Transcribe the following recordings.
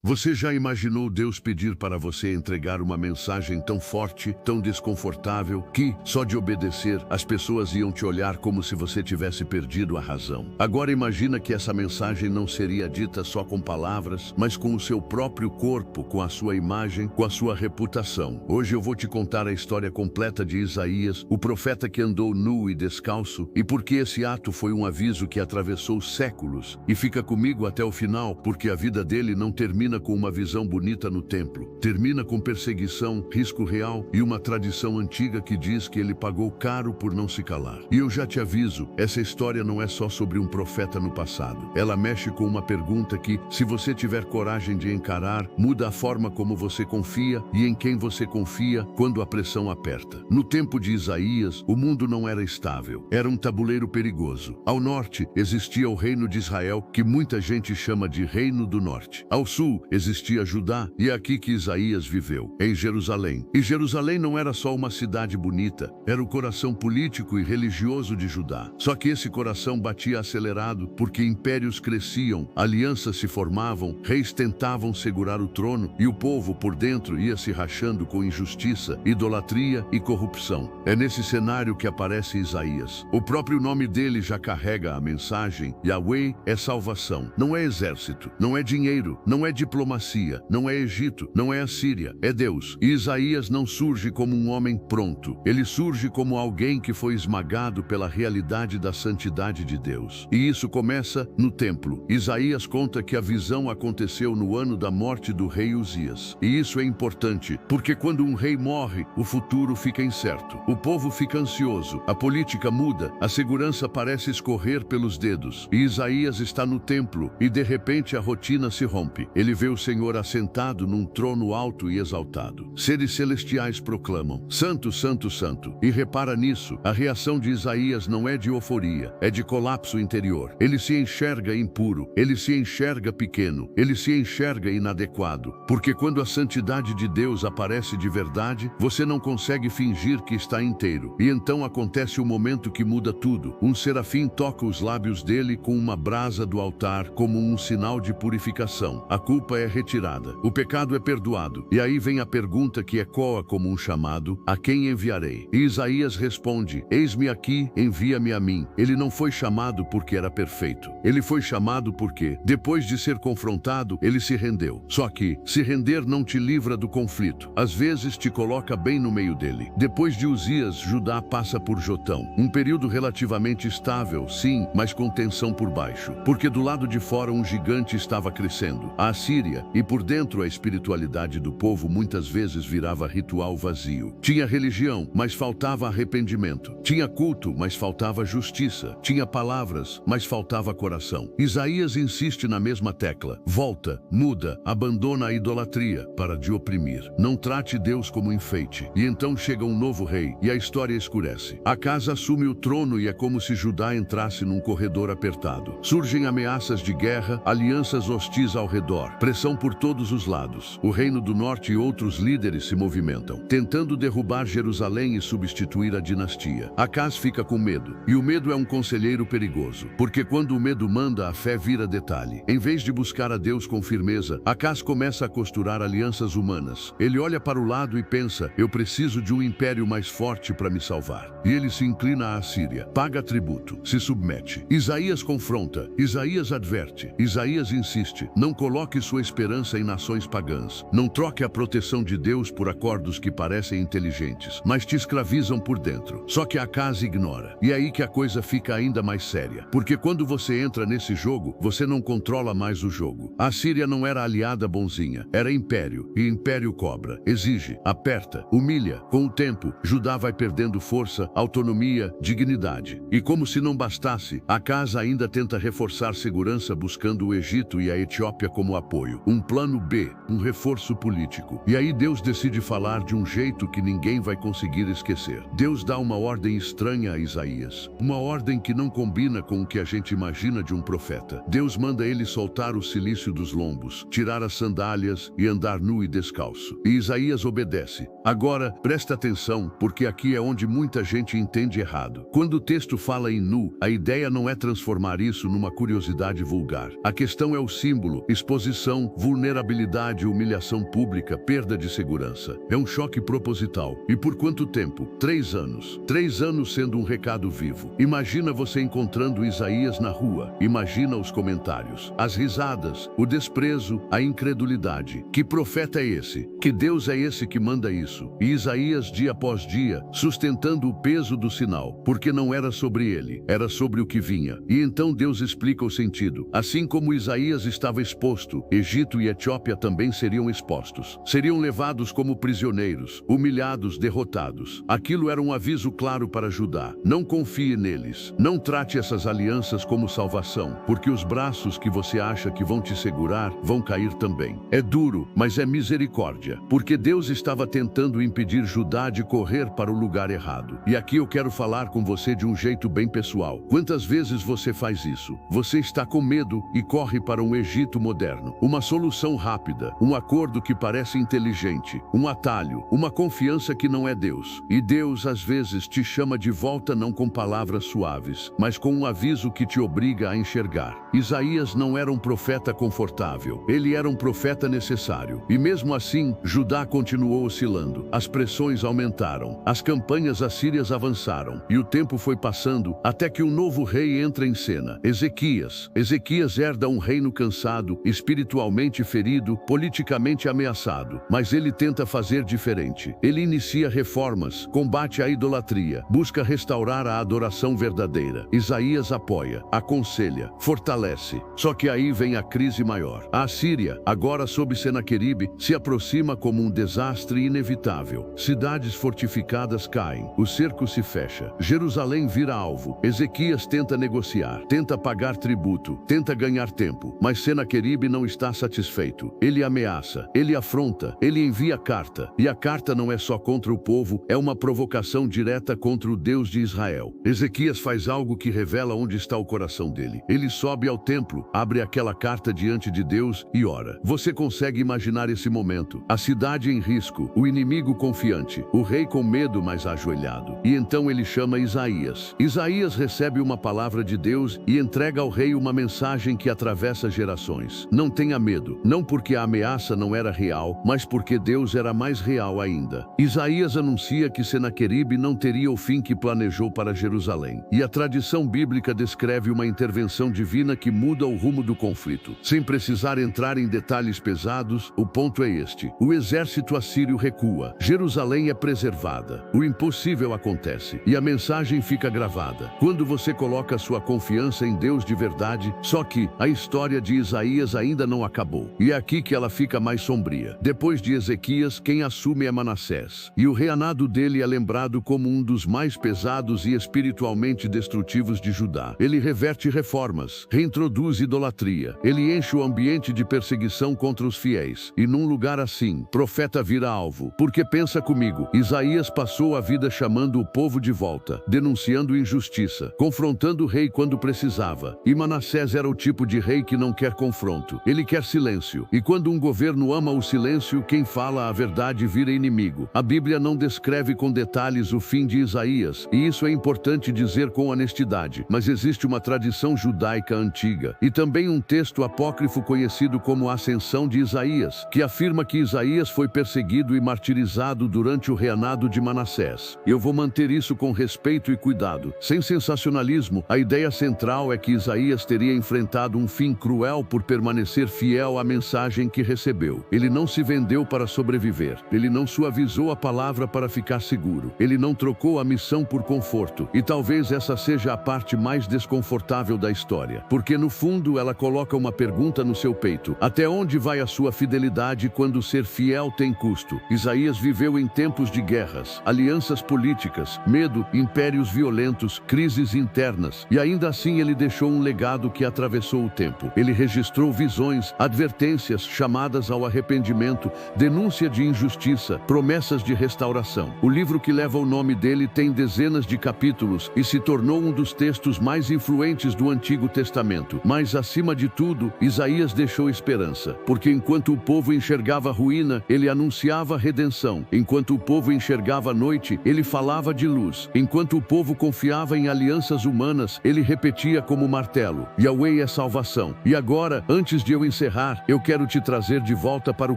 Você já imaginou Deus pedir para você entregar uma mensagem tão forte, tão desconfortável, que, só de obedecer, as pessoas iam te olhar como se você tivesse perdido a razão? Agora imagina que essa mensagem não seria dita só com palavras, mas com o seu próprio corpo, com a sua imagem, com a sua reputação. Hoje eu vou te contar a história completa de Isaías, o profeta que andou nu e descalço, e porque esse ato foi um aviso que atravessou séculos. E fica comigo até o final, porque a vida dele não termina com uma visão bonita no templo. Termina com perseguição, risco real e uma tradição antiga que diz que ele pagou caro por não se calar. E eu já te aviso, essa história não é só sobre um profeta no passado. Ela mexe com uma pergunta que, se você tiver coragem de encarar, muda a forma como você confia e em quem você confia quando a pressão aperta. No tempo de Isaías, o mundo não era estável. Era um tabuleiro perigoso. Ao norte, existia o reino de Israel, que muita gente chama de Reino do Norte. Ao sul, existia Judá, e é aqui que Isaías viveu, em Jerusalém. E Jerusalém não era só uma cidade bonita, era o coração político e religioso de Judá. Só que esse coração batia acelerado, porque impérios cresciam, alianças se formavam, reis tentavam segurar o trono, e o povo por dentro ia se rachando com injustiça, idolatria e corrupção. É nesse cenário que aparece Isaías. O próprio nome dele já carrega a mensagem: Yahweh é salvação. Não é exército, não é dinheiro, não é diplomacia, não é Egito, não é Assíria, é Deus. E Isaías não surge como um homem pronto. Ele surge como alguém que foi esmagado pela realidade da santidade de Deus. E isso começa no templo. Isaías conta que a visão aconteceu no ano da morte do rei Uzias. E isso é importante, porque quando um rei morre, o futuro fica incerto. O povo fica ansioso, a política muda, a segurança parece escorrer pelos dedos. E Isaías está no templo, e de repente a rotina se rompe. Ele vê o Senhor assentado num trono alto e exaltado. Seres celestiais proclamam: Santo, Santo, Santo. E repara nisso, a reação de Isaías não é de euforia, é de colapso interior. Ele se enxerga impuro, ele se enxerga pequeno, ele se enxerga inadequado. Porque quando a santidade de Deus aparece de verdade, você não consegue fingir que está inteiro. E então acontece o momento que muda tudo. Um serafim toca os lábios dele com uma brasa do altar, como um sinal de purificação. A culpa é retirada, o pecado é perdoado. E aí vem a pergunta que ecoa como um chamado: a quem enviarei? E Isaías responde: eis-me aqui, envia-me a mim. Ele não foi chamado porque era perfeito. Ele foi chamado porque, depois de ser confrontado, ele se rendeu. Só que, se render não te livra do conflito. Às vezes te coloca bem no meio dele. Depois de Uzias, Judá passa por Jotão. Um período relativamente estável, sim, mas com tensão por baixo. Porque do lado de fora um gigante estava crescendo, a Assíria, e por dentro a espiritualidade do povo muitas vezes virava ritual vazio. Tinha religião, mas faltava arrependimento. Tinha culto, mas faltava justiça. Tinha palavras, mas faltava coração. Isaías insiste na mesma tecla: volta, muda, abandona a idolatria, para de oprimir. Não trate Deus como enfeite. E então chega um novo rei, e a história escurece. Acas assume o trono e é como se Judá entrasse num corredor apertado. Surgem ameaças de guerra, alianças hostis ao redor, pressão por todos os lados. O reino do norte e outros líderes se movimentam, tentando derrubar Jerusalém e substituir a dinastia. Acas fica com medo, e o medo é um conselheiro perigoso, porque quando o medo manda, a fé vira detalhe. Em vez de buscar a Deus com firmeza, Acas começa a costurar alianças humanas. Ele olha para o lado e pensa: eu preciso de um império mais forte para me salvar. E ele se inclina à Assíria, paga tributo, se submete. Isaías confronta, Isaías adverte, Isaías insiste: não coloque sua esperança em nações pagãs. Não troque a proteção de Deus por acordos que parecem inteligentes, mas te escravizam por dentro. Só que Acas ignora. E é aí que a coisa fica ainda mais séria. Porque quando você entra nesse jogo, você não controla mais o jogo. A Síria não era aliada bonzinha, era império. E império cobra, exige, aperta, humilha. Com o tempo, Judá vai perdendo força, autonomia, dignidade. E como se não bastasse, Acas ainda tenta reforçar segurança buscando o Egito e a Etiópia como apoio. Um plano B, um reforço político. E aí Deus decide falar de um jeito que ninguém vai conseguir esquecer. Deus dá uma ordem estranha a Isaías. Uma ordem que não combina com o que a gente imagina de um profeta. Deus manda ele soltar o cilício dos lombos, tirar as sandálias e andar nu e descalço. E Isaías obedece. Agora, presta atenção, porque aqui é onde muita gente entende errado. Quando o texto fala em nu, a ideia não é transformar isso numa curiosidade vulgar. A questão é o símbolo, exposição exposição, vulnerabilidade, humilhação pública, perda de segurança. É um choque proposital. E por quanto tempo? 3 anos. 3 anos sendo um recado vivo. Imagina você encontrando Isaías na rua. Imagina os comentários, as risadas, o desprezo, a incredulidade. Que profeta é esse? Que Deus é esse que manda isso? E Isaías, dia após dia, sustentando o peso do sinal, porque não era sobre ele, era sobre o que vinha. E então Deus explica o sentido. Assim como Isaías estava exposto, Egito e Etiópia também seriam expostos. Seriam levados como prisioneiros, humilhados, derrotados. Aquilo era um aviso claro para Judá. Não confie neles. Não trate essas alianças como salvação, porque os braços que você acha que vão te segurar vão cair também. É duro, mas é misericórdia, porque Deus estava tentando impedir Judá de correr para o lugar errado. E aqui eu quero falar com você de um jeito bem pessoal. Quantas vezes você faz isso? Você está com medo e corre para um Egito moderno. Uma solução rápida, um acordo que parece inteligente, um atalho, uma confiança que não é Deus. E Deus às vezes te chama de volta não com palavras suaves, mas com um aviso que te obriga a enxergar. Isaías não era um profeta confortável, ele era um profeta necessário. E mesmo assim, Judá continuou oscilando. As pressões aumentaram, as campanhas assírias avançaram, e o tempo foi passando até que um novo rei entra em cena, Ezequias. Ezequias herda um reino cansado, espiritualmente ferido, politicamente ameaçado, mas ele tenta fazer diferente. Ele inicia reformas, combate a idolatria, busca restaurar a adoração verdadeira. Isaías apoia, aconselha, fortalece. Só que aí vem a crise maior. A Assíria, agora sob Senaqueribe, se aproxima como um desastre inevitável. Cidades fortificadas caem, o cerco se fecha, Jerusalém vira alvo. Ezequias tenta negociar, tenta pagar tributo, tenta ganhar tempo, mas Senaqueribe não está satisfeito. Ele ameaça, ele afronta, ele envia carta, e a carta não é só contra o povo, é uma provocação direta contra o Deus de Israel. Ezequias faz algo que revela onde está o coração dele. Ele sobe ao templo, abre aquela carta diante de Deus e ora. Você consegue imaginar esse momento? A cidade em risco, o inimigo confiante, o rei com medo, mas ajoelhado. E então ele chama Isaías. Isaías recebe uma palavra de Deus e entrega ao rei uma mensagem que atravessa gerações. Não tenha medo, não porque a ameaça não era real, mas porque Deus era mais real ainda. Isaías anuncia que Senaqueribe não teria o fim que planejou para Jerusalém. E a tradição bíblica descreve uma intervenção divina que muda o rumo do conflito. Sem precisar entrar em detalhes pesados, o ponto é este. O exército assírio recua. Jerusalém é preservada. O impossível acontece. E a mensagem fica gravada. Quando você coloca sua confiança em Deus de verdade, só que a história de Isaías ainda não acabou. E é aqui que ela fica mais sombria. Depois de Ezequias, quem assume é Manassés. E o reinado dele é lembrado como um dos mais pesados e espiritualmente destrutivos de Judá. Ele reverte reformas, reintroduz idolatria. Ele enche o ambiente de perseguição contra os fiéis. E num lugar assim, profeta vira alvo. Porque pensa comigo, Isaías passou a vida chamando o povo de volta, denunciando injustiça, confrontando o rei quando precisava. E Manassés era o tipo de rei que não quer confronto. Ele quer silêncio. E quando um governo ama o silêncio, quem fala a verdade vira inimigo. A Bíblia não descreve com detalhes o fim de Isaías, e isso é importante dizer com honestidade, mas existe uma tradição judaica antiga, e também um texto apócrifo conhecido como a Ascensão de Isaías, que afirma que Isaías foi perseguido e martirizado durante o reinado de Manassés. Eu vou manter isso com respeito e cuidado. Sem sensacionalismo, a ideia central é que Isaías teria enfrentado um fim cruel por permanecer fiel à mensagem que recebeu. Ele não se vendeu para sobreviver. Ele não suavizou a palavra para ficar seguro. Ele não trocou a missão por conforto. E talvez essa seja a parte mais desconfortável da história. Porque no fundo ela coloca uma pergunta no seu peito. Até onde vai a sua fidelidade quando ser fiel tem custo? Isaías viveu em tempos de guerras, alianças políticas, medo, impérios violentos, crises internas. E ainda assim ele deixou um legado que atravessou o tempo. Ele registrou visões, advertências, chamadas ao arrependimento, denúncia de injustiça, promessas de restauração. O livro que leva o nome dele tem dezenas de capítulos e se tornou um dos textos mais influentes do Antigo Testamento. Mas, acima de tudo, Isaías deixou esperança, porque enquanto o povo enxergava ruína, ele anunciava redenção. Enquanto o povo enxergava noite, ele falava de luz. Enquanto o povo confiava em alianças humanas, ele repetia como martelo: Yahweh é salvação. E agora, antes de eu encerrar encerrar, eu quero te trazer de volta para o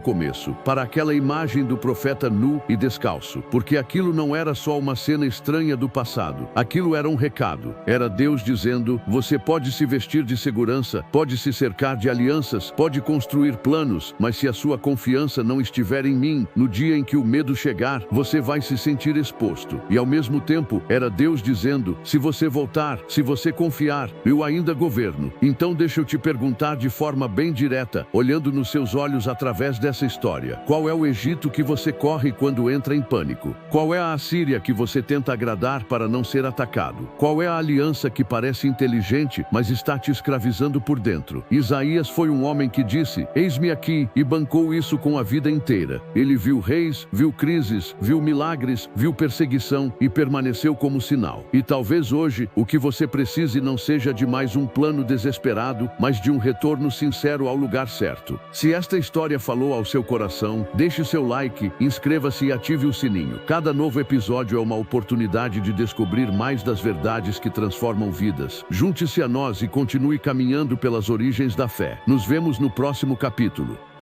começo, para aquela imagem do profeta nu e descalço, porque aquilo não era só uma cena estranha do passado, aquilo era um recado. Era Deus dizendo: você pode se vestir de segurança, pode se cercar de alianças, pode construir planos, mas se a sua confiança não estiver em mim, no dia em que o medo chegar, você vai se sentir exposto. E ao mesmo tempo, era Deus dizendo: se você voltar, se você confiar, eu ainda governo. Então deixa eu te perguntar de forma bem direta, olhando nos seus olhos através dessa história: qual é o Egito que você corre quando entra em pânico? Qual é a Assíria que você tenta agradar para não ser atacado? Qual é a aliança que parece inteligente, mas está te escravizando por dentro? Isaías foi um homem que disse: eis-me aqui, e bancou isso com a vida inteira. Ele viu reis, viu crises, viu milagres, viu perseguição e permaneceu como sinal. E talvez hoje, o que você precise não seja de mais um plano desesperado, mas de um retorno sincero ao lugar certo. Se esta história falou ao seu coração, deixe seu like, inscreva-se e ative o sininho. Cada novo episódio é uma oportunidade de descobrir mais das verdades que transformam vidas. Junte-se a nós e continue caminhando pelas origens da fé. Nos vemos no próximo capítulo.